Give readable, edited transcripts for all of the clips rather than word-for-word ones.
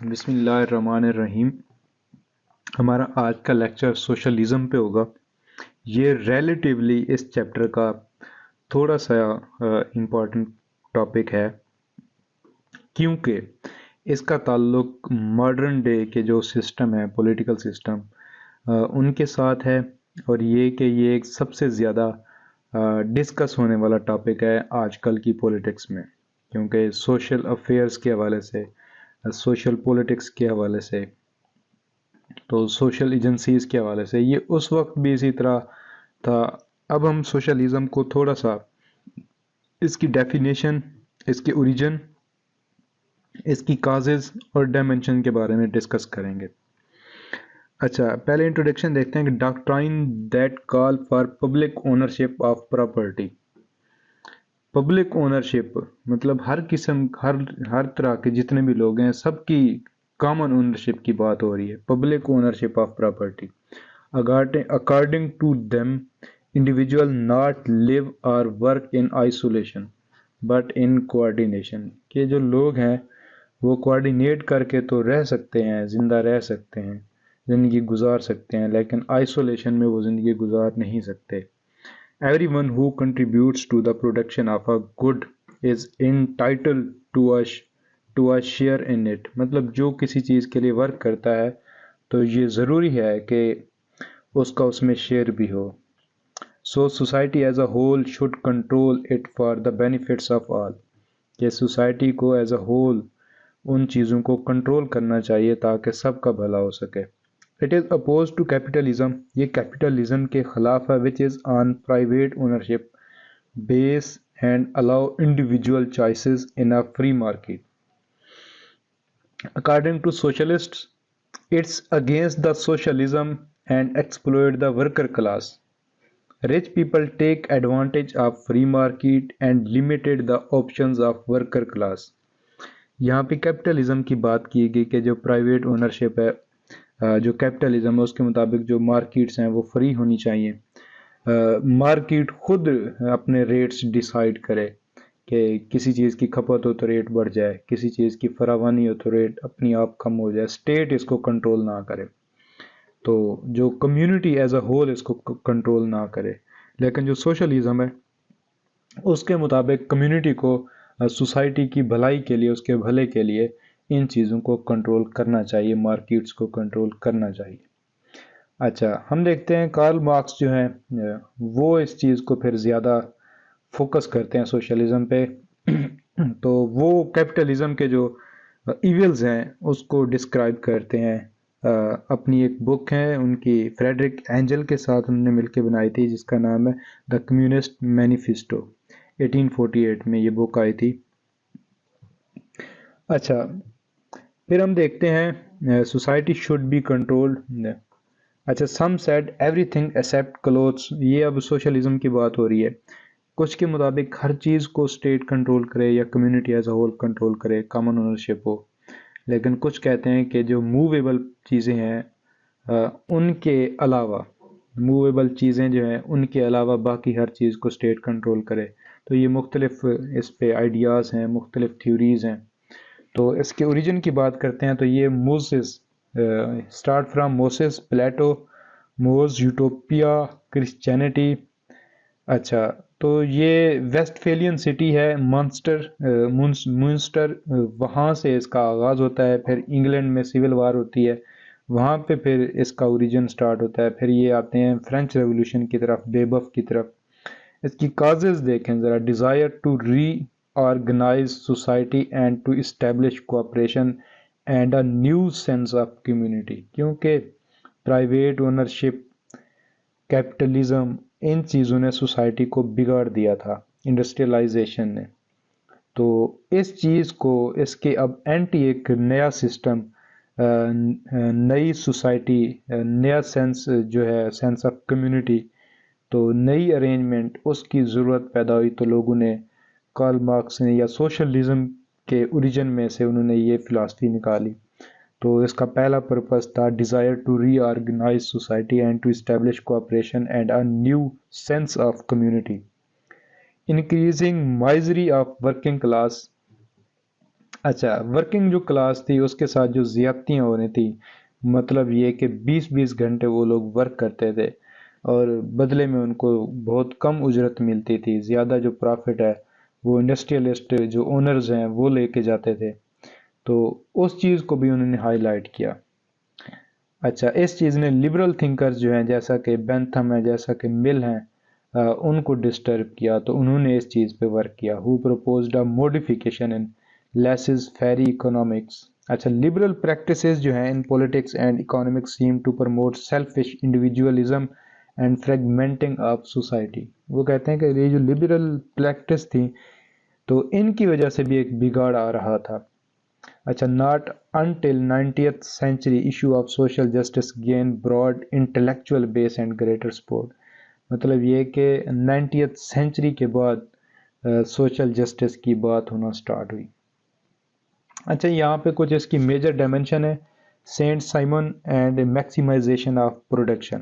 بسم اللہ الرحمن الرحیم۔ ہمارا آج کا لیکچر سوشلزم پہ ہوگا۔ یہ ریلیٹیولی اس چیپٹر کا تھوڑا سا امپورٹنٹ ٹاپک ہے، کیونکہ اس کا تعلق ماڈرن ڈے کے جو سسٹم ہے، پولیٹیکل سسٹم، ان کے ساتھ ہے، اور یہ کہ یہ ایک سب سے زیادہ ڈسکس ہونے والا ٹاپک ہے آج کل کی پولیٹکس میں، کیونکہ سوشل افیئرس کے حوالے سے، سوشل پولیٹکس کے حوالے سے، تو سوشل ایجنسیز کے حوالے سے یہ اس وقت بھی اسی طرح تھا۔ اب ہم سوشلزم کو تھوڑا سا اس کی ڈیفینیشن، اس کے اوریجن، اس کی کازز اور ڈائمنشن کے بارے میں ڈسکس کریں گے۔ اچھا، پہلے انٹروڈکشن دیکھتے ہیں کہ doctrine that call for public ownership of property. Public ownership مطلب ہر طرح کے جتنے بھی لوگ ہیں سب کی کامن اونرشپ کی بات ہو رہی ہے، public ownership of property. According to them individual not live اور work in isolation but in coordination, کہ جو لوگ ہیں وہ کوآرڈینیٹ کر کے تو رہ سکتے ہیں، زندہ رہ سکتے ہیں، زندگی گزار سکتے ہیں، لیکن آئسولیشن میں وہ زندگی گزار نہیں سکتے۔ Everyone who contributes to the production of a good is entitled to a share in it۔ مطلب جو کسی چیز کے لیے ورک کرتا ہے تو یہ ضروری ہے کہ اس کا اس میں شیئر بھی ہو۔ So society as a whole should control it for the benefits of all، کہ سوسائٹی کو ایز اے ہول ان چیزوں کو کنٹرول کرنا چاہیے تاکہ سب کا بھلا ہو سکے۔ It is opposed to capitalism، یہ کیپٹلزم کے خلاف ہے، which is on private ownership base and allow individual choices in a free market۔ According to socialists, it's against the socialism and exploit the worker class۔ Rich people take advantage of free market and limited the options of worker class۔ یہاں پہ capitalism کی بات کی گئی کہ جو private ownership ہے، جو کیپٹلزم ہے اس کے مطابق جو مارکیٹس ہیں وہ فری ہونی چاہیے۔ مارکیٹ خود اپنے ریٹس ڈیسائیڈ کرے کہ کسی چیز کی کھپت ہو تو ریٹ بڑھ جائے، کسی چیز کی فراوانی ہو تو ریٹ اپنی آپ کم ہو جائے، اسٹیٹ اس کو کنٹرول نہ کرے، تو جو کمیونٹی ایز اے ہول اس کو کنٹرول نہ کرے۔ لیکن جو سوشلزم ہے اس کے مطابق کمیونٹی کو سوسائٹی کی بھلائی کے لیے، اس کے بھلے کے لیے ان چیزوں کو کنٹرول کرنا چاہیے، مارکیٹس کو کنٹرول کرنا چاہیے۔ اچھا، ہم دیکھتے ہیں کارل مارکس جو ہیں وہ اس چیز کو پھر زیادہ فوکس کرتے ہیں سوشلزم پہ، تو وہ کیپٹلزم کے جو ایونلز ہیں اس کو ڈسکرائب کرتے ہیں۔ اپنی ایک بک ہے ان کی، فریڈرک اینجل کے ساتھ انہوں نے مل کے بنائی تھی، جس کا نام ہے دا کمیونسٹ مینیفیسٹو۔ 1848 میں یہ بک آئی تھی۔ اچھا، پھر ہم دیکھتے ہیں سوسائٹی شوڈ بی کنٹرولڈ۔ اچھا، some said everything except clothes, یہ اب سوشلزم کی بات ہو رہی ہے۔ کچھ کے مطابق ہر چیز کو اسٹیٹ کنٹرول کرے یا community as a whole control کرے، کامن اونرشپ ہو، لیکن کچھ کہتے ہیں کہ جو موویبل چیزیں ہیں ان کے علاوہ، موویبل چیزیں جو ہیں ان کے علاوہ باقی ہر چیز کو اسٹیٹ کنٹرول کرے۔ تو یہ مختلف اس پہ آئیڈیاز ہیں، مختلف تھیوریز ہیں۔ تو اس کے اوریجن کی بات کرتے ہیں تو یہ Moses, start from Moses, Plato, More's, Utopia, Christianity. اچھا، تو یہ ویسٹ فیلین سٹی ہے، مونسٹر، وہاں سے اس کا آغاز ہوتا ہے۔ پھر انگلینڈ میں سول وار ہوتی ہے، وہاں پہ پھر اس کا اوریجن سٹارٹ ہوتا ہے۔ پھر یہ آتے ہیں فرینچ ریولوشن کی طرف، بیبف کی طرف۔ اس کی کازز دیکھیں ذرا، desire to reorganise society and to establish cooperation and a new sense of community, کیونکہ پرائیویٹ اونرشپ، کیپٹلزم، ان چیزوں نے سوسائٹی کو بگاڑ دیا تھا، انڈسٹریلائزیشن نے۔ تو اس چیز کو، اس کے اب اینٹی ایک نیا سسٹم، نئی سوسائٹی، نیا سینس جو ہے، سینس آف کمیونٹی، تو نئی ارینجمنٹ، اس کی ضرورت پیدا ہوئی۔ تو لوگوں نے، کارل مارکس نے، یا سوشلزم کے اوریجن میں سے انہوں نے یہ فلاسفی نکالی۔ تو اس کا پہلا پرپس تھا desire to reorganise society and to establish cooperation and a new sense of community, increasing misery of working class. اچھا، ورکنگ جو کلاس تھی اس کے ساتھ جو زیادتیاں ہو رہی تھی، مطلب یہ کہ 20-20 گھنٹے وہ لوگ ورک کرتے تھے اور بدلے میں ان کو بہت کم اجرت ملتی تھی، زیادہ جو پرافٹ ہے وہ انڈسٹریلسٹ جو اونرز ہیں وہ لے کے جاتے تھے، تو اس چیز کو بھی انہوں نے ہائی لائٹ کیا۔ اچھا، اس چیز نے لبرل تھنکرز جو ہیں جیسا کہ بینتھم ہے، جیسا کہ مل ہیں، ان کو ڈسٹرب کیا، تو انہوں نے اس چیز پہ ورک کیا۔ Who proposed a modification in laissez faire economics. اچھا، لبرل پریکٹسز جو ہیں in politics and economics seem to promote selfish individualism and fragmenting of society. وہ کہتے ہیں کہ یہ جو لبرل پریکٹس تھی تو ان کی وجہ سے بھی ایک بگاڑ آ رہا تھا۔ اچھا، not until 90th century issue of social justice gain broad intellectual base and greater support. مطلب یہ کہ 90th سینچری کے بعد سوشل جسٹس کی بات ہونا سٹارٹ ہوئی۔ اچھا، یہاں پہ کچھ اس کی میجر ڈائمنشن ہے، Saint Simon and maximization of production,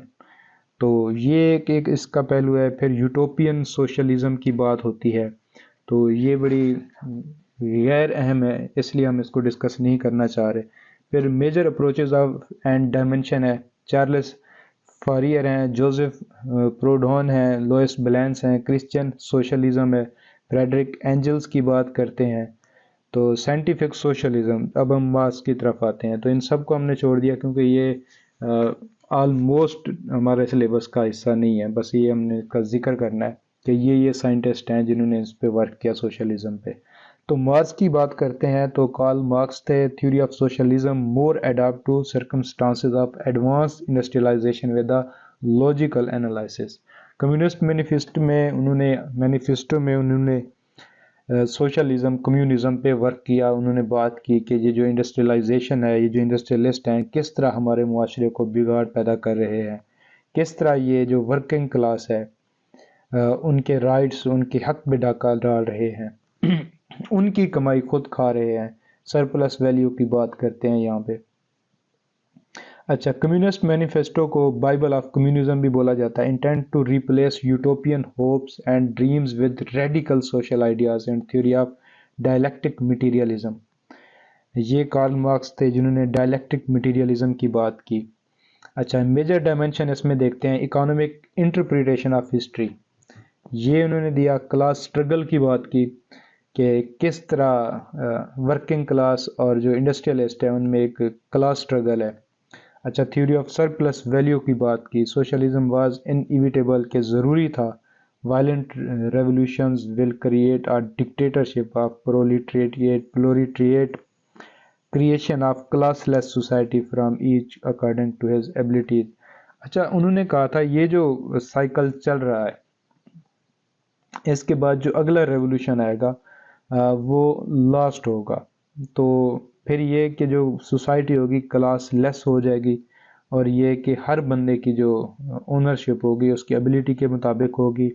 تو یہ ایک اس کا پہلو ہے۔ پھر یوٹوپین سوشلزم کی بات ہوتی ہے، تو یہ بڑی غیر اہم ہے اس لیے ہم اس کو ڈسکس نہیں کرنا چاہ رہے۔ پھر major approaches of and dimension ہے، چارلس فاریر ہیں، جوزف پروڈہون ہیں، لوئس بلینس ہیں، کرسچین سوشلزم ہے، فریڈرک اینجلز کی بات کرتے ہیں، تو سائنٹیفک سوشلزم۔ اب ہم مارکس کی طرف آتے ہیں، تو ان سب کو ہم نے چھوڑ دیا کیونکہ یہ آلموسٹ ہمارے سلیبس کا حصہ نہیں ہے، بس یہ ہم نے کا ذکر کرنا ہے کہ یہ سائنٹسٹ ہیں جنہوں نے اس پہ ورک کیا سوشلزم پہ۔ تو مارکس کی بات کرتے ہیں تو کارل مارکس تھے، theory of socialism more adapt to circumstances of advance industrialization with a logical analysis. Communist Manifesto میں انہوں نے سوشلزم کمیونزم پہ ورک کیا۔ انہوں نے بات کی کہ یہ جو انڈسٹریلائزیشن ہے، یہ جو انڈسٹریلسٹ ہیں کس طرح ہمارے معاشرے کو بگاڑ پیدا کر رہے ہیں، کس طرح یہ جو ورکنگ کلاس ہے ان کے رائٹس، ان کے حق میں ڈاکہ ڈال رہے ہیں، ان کی کمائی خود کھا رہے ہیں، سرپلس ویلیو کی بات کرتے ہیں یہاں پہ۔ اچھا، کمیونسٹ مینیفیسٹو کو بائبل آف کمیونزم بھی بولا جاتا ہے، intended to replace utopian hopes and dreams with radical social ideas and theory of dialectic materialism. یہ کارل مارکس تھے جنہوں نے ڈائلیکٹک مٹیریلزم کی بات کی۔ اچھا، میجر ڈائمنشن اس میں دیکھتے ہیں، اکانومک انٹرپریٹیشن آف ہسٹری، یہ انہوں نے دیا۔ کلاس سٹرگل کی بات کی کہ کس طرح ورکنگ کلاس اور جو انڈسٹریلسٹ ہیں ان میں ایک کلاس سٹرگل ہے۔ اچھا، تھیوری آف سرپلس ویلیو کی بات کی، سوشلزم واز انیویٹیبل کہ ضروری تھا، violent revolutions will create a dictatorship of proletariat creation of classless society from each according to his abilities. اچھا، انہوں نے کہا تھا یہ جو سائیکل چل رہا ہے اس کے بعد جو اگلا ریولوشن آئے گا وہ لاسٹ ہوگا، تو پھر یہ کہ جو سوسائٹی ہوگی کلاس لیس ہو جائے گی، اور یہ کہ ہر بندے کی جو اونرشپ ہوگی اس کی ایبلٹی کے مطابق ہوگی،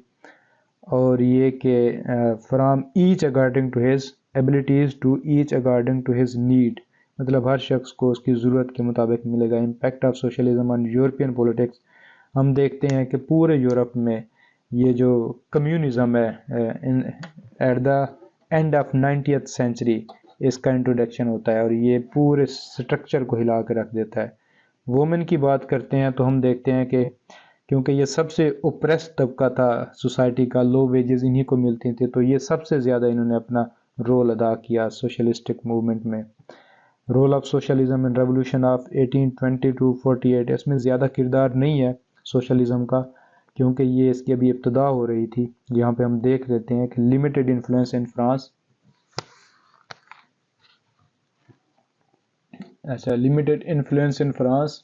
اور یہ کہ from each according to his abilities to each according to his need, مطلب ہر شخص کو اس کی ضرورت کے مطابق ملے گا۔ Impact of socialism on European politics, ہم دیکھتے ہیں کہ پورے یورپ میں یہ جو کمیونزم ہے at the end of 90th century اس کا انٹروڈکشن ہوتا ہے، اور یہ پورے سٹرکچر کو ہلا کے رکھ دیتا ہے۔ وومن کی بات کرتے ہیں تو ہم دیکھتے ہیں کہ کیونکہ یہ سب سے اوپریس طبقہ تھا سوسائٹی کا، لو ویجز انہی کو ملتی تھیں، تو یہ سب سے زیادہ انہوں نے اپنا رول ادا کیا سوشلسٹک موومنٹ میں۔ Role of socialism in revolution of 1820 to 48، اس میں زیادہ کردار نہیں ہے سوشلزم کا کیونکہ یہ اس کی ابھی ابتدا ہو رہی تھی۔ یہاں پہ ہم دیکھ لیتے ہیں کہ لمیٹڈ انفلوئنس ان فرانس۔ اچھا، limited influence in France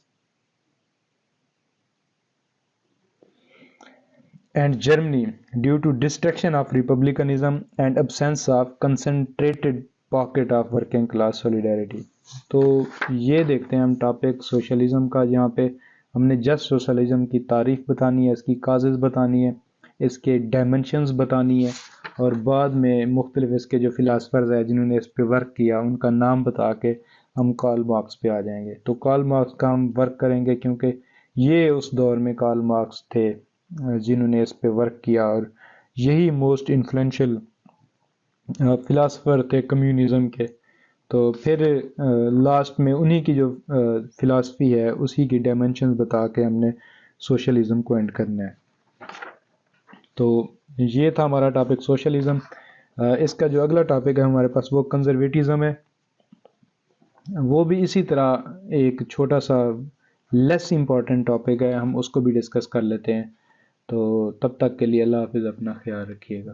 and Germany due to destruction of republicanism and absence of concentrated pocket of working class solidarity. تو یہ دیکھتے ہیں ہم ٹاپک سوشلزم کا، جہاں پہ ہم نے جسٹ سوشلزم کی تعریف بتانی ہے، اس کی کازز بتانی ہے، اس کے ڈائمنشنز بتانی ہے، اور بعد میں مختلف اس کے جو فلاسفرز ہیں جنہوں نے اس پہ ورک کیا ان کا نام بتا کے ہم کارل مارکس پہ آ جائیں گے۔ تو کارل مارکس کا ہم ورک کریں گے کیونکہ یہ اس دور میں کارل مارکس تھے جنہوں نے اس پہ ورک کیا، اور یہی موسٹ انفلوئنشل فلاسفر تھے کمیونزم کے، تو پھر لاسٹ میں انہی کی جو فلاسفی ہے اسی کی ڈائمنشنز بتا کے ہم نے سوشلزم کو اینڈ کرنا ہے. تو یہ تھا ہمارا ٹاپک سوشلزم. اس کا جو اگلا ٹاپک ہے ہمارے پاس وہ کنزرویٹزم ہے. وہ بھی اسی طرح ایک چھوٹا سا لیس امپورٹنٹ ٹاپک ہے، ہم اس کو بھی ڈسکس کر لیتے ہیں. تو تب تک کے لیے اللہ حافظ، اپنا خیال رکھیے گا.